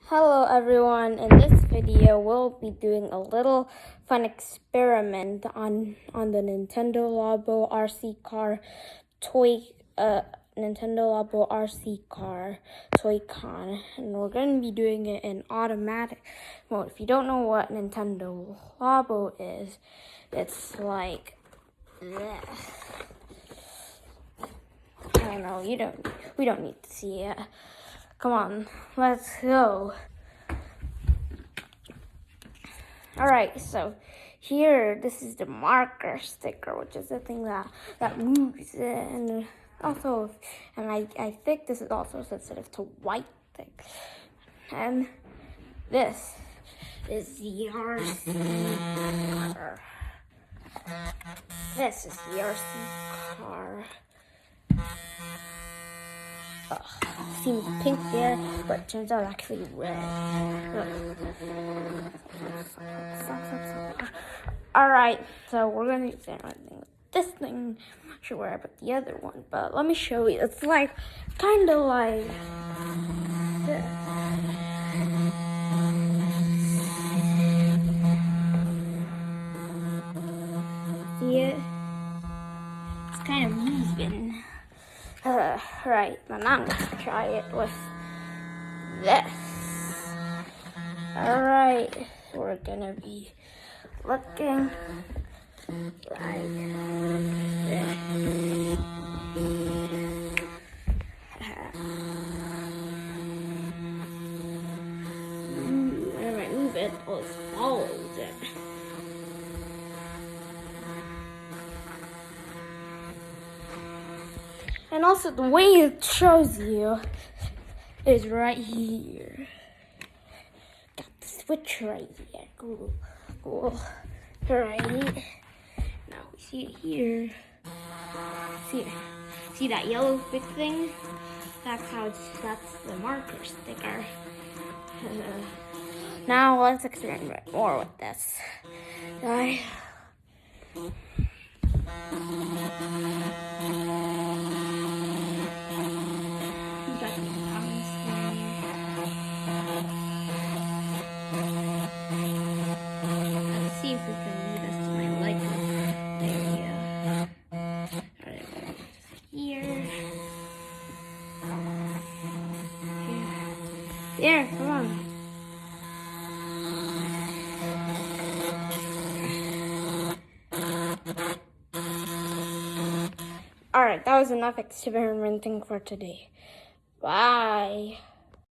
Hello everyone, in this video we'll be doing a little fun experiment on the Nintendo Labo RC car toy, Nintendo Labo RC car toy con, and we're going to be doing it in automatic mode. If you don't know what Nintendo Labo is, it's like this. I don't know, we don't need to see it. Come on, let's go. Alright, so here, this is the marker sticker, which is the thing that moves. And also, I think this is also sensitive to white things. And this is the RC car. This is the RC car. Seems pink there, but it turns out actually red. Alright, so we're going to examine this thing. I'm not sure where I put the other one, but let me show you. It's like, kind of like this. See it? It's kind of moving. Right, and I'm gonna try it with this. Alright, we're gonna be looking like this. Whenever I move it, it follows it. And also the way it shows you is right here. Got the switch right here. Cool. Right. Now we see it here. See that yellow big thing? That's the marker sticker. Now let's experiment more with this guy. Let's see if we can lead us to my likeness area. Alright, here. There, come on. Alright, that was enough experimenting for today. Bye.